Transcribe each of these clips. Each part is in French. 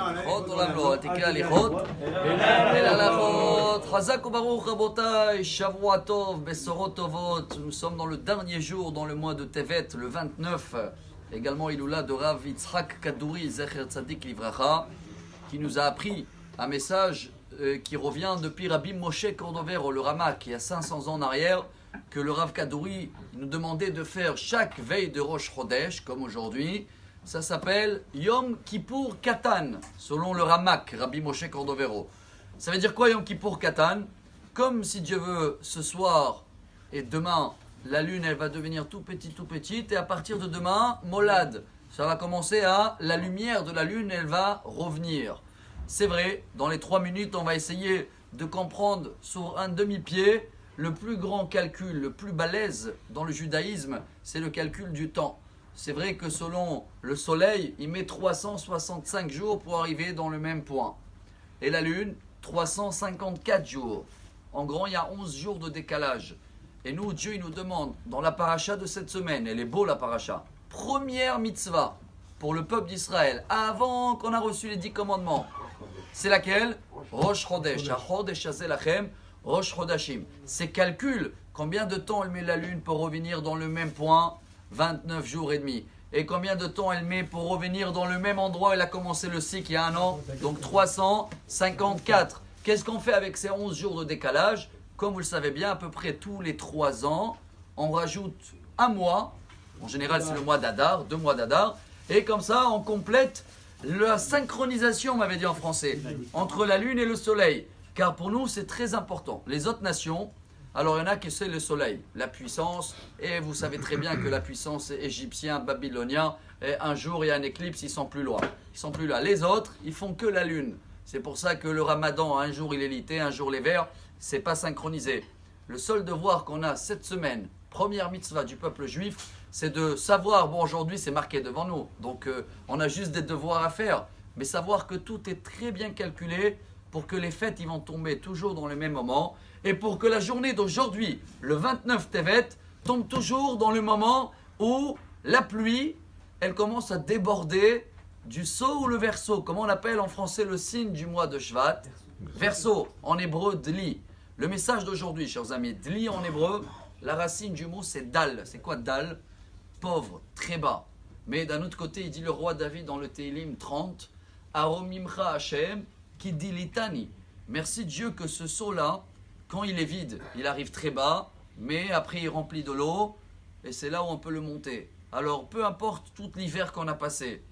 הליכות עולם לא, תקרא הליכות אל הלכות. חזק וברוך רבותיי, שבוע טוב, בשורות טובות. Nous sommes dans le dernier jour dans le mois de Tevet, le 29. Également Iloula de Rav Yitzhak Kadouri, Zecher Tzadik Livracha, qui nous a appris un message qui revient depuis Rabbi Moshe Cordovero, le Ramak, il y a 500 ans en arrière, que le Rav Kadouri nous demandait de faire chaque veille de Rosh Chodesh, comme aujourd'hui. Ça s'appelle Yom Kippour Katan, selon le Ramak, Rabbi Moshe Cordovero. Ça veut dire quoi Yom Kippour Katan? Comme si Dieu veut, ce soir et demain, la lune elle va devenir tout petite, et à partir de demain, Molad, ça va commencer à, la lumière de la lune, elle va revenir. C'est vrai, dans les 3 minutes, on va essayer de comprendre sur un demi-pied le plus grand calcul, le plus balèze dans le judaïsme, c'est le calcul du temps. C'est vrai que selon le soleil, il met 365 jours pour arriver dans le même point. Et la lune, 354 jours. En grand, il y a 11 jours de décalage. Et nous, Dieu, il nous demande, dans la paracha de cette semaine, elle est beau la paracha, première mitzvah pour le peuple d'Israël, avant qu'on a reçu les 10 commandements. C'est laquelle? Rosh Chodesh. HaChodesh Hazeh Lachem, Rosh Chodashim. Ces calculs, combien de temps elle met la lune pour revenir dans le même point? 29 jours et demi. Et combien de temps elle met pour revenir dans le même endroit où elle a commencé le cycle il y a un an? Donc 354. Qu'est-ce qu'on fait avec ces 11 jours de décalage? Comme vous le savez bien, à peu près tous les 3 ans, on rajoute un mois. En général, c'est le mois d'Adar, 2 mois d'Adar. Et comme ça, on complète la synchronisation, on m'avait dit en français, entre la lune et le soleil. Car pour nous, c'est très important. Les autres nations, alors il y en a qui c'est le soleil, la puissance. Et vous savez très bien que la puissance égyptienne, babylonienne, un jour il y a un éclipse, ils sont plus loin. Ils sont plus là. Les autres, ils font que la lune. C'est pour ça que le ramadan, un jour il est l'été, un jour l'hiver, c'est pas synchronisé. Le seul devoir qu'on a cette semaine, première mitzvah du peuple juif, c'est de savoir, bon aujourd'hui c'est marqué devant nous, donc on a juste des devoirs à faire, mais savoir que tout est très bien calculé pour que les fêtes ils vont tomber toujours dans le même moment, et pour que la journée d'aujourd'hui, le 29 Tevet, tombe toujours dans le moment où la pluie, elle commence à déborder du Sceau ou le Verseau, comme on appelle en français le signe du mois de Shvat, Verseau, en hébreu Dli. Le message d'aujourd'hui, chers amis, Dli en hébreu, la racine du mot c'est Dal. C'est quoi Dal? Pauvre, très bas. Mais d'un autre côté, il dit le roi David dans le Tehillim 30, Aromimcha Hashem, qui dit litani. Merci Dieu que ce seau-là, quand il est vide, il arrive très bas, mais après il remplit de l'eau, et c'est là où on peut le monter. Alors, peu importe tout l'hiver qu'on a passé,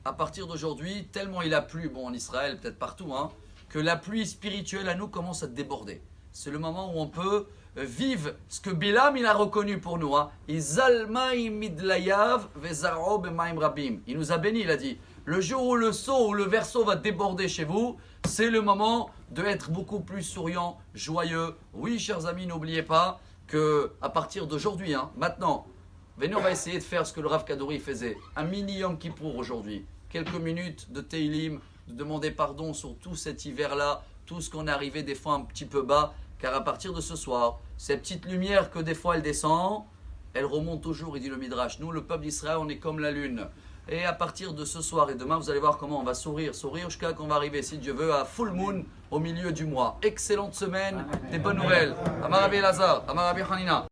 à partir d'aujourd'hui, tellement il a plu, bon en Israël, peut-être partout, hein, que la pluie spirituelle à nous commence à déborder. C'est le moment où on peut vivre ce que Bilam il a reconnu pour nous. Il nous a béni, il a dit. Le jour où le seau ou le verseau va déborder chez vous, c'est le moment d'être beaucoup plus souriant, joyeux. Oui, chers amis, n'oubliez pas que à partir d'aujourd'hui, maintenant, venez, on va essayer de faire ce que le Rav Kadouri faisait. Un mini Yom Kippour aujourd'hui. Quelques minutes de Tehillim, de demander pardon sur tout cet hiver-là, tout ce qu'on est arrivé des fois un petit peu bas. Car à partir de ce soir, ces petites lumières que des fois elles descendent, elles remontent toujours, il dit le Midrash. Nous, le peuple d'Israël, on est comme la lune. Et à partir de ce soir et demain, vous allez voir comment on va sourire jusqu'à qu'on va arriver, si Dieu veut, à full moon au milieu du mois. Excellente semaine, des bonnes nouvelles. Amar Rabbi Elazar, Amar Rabbi Hanina.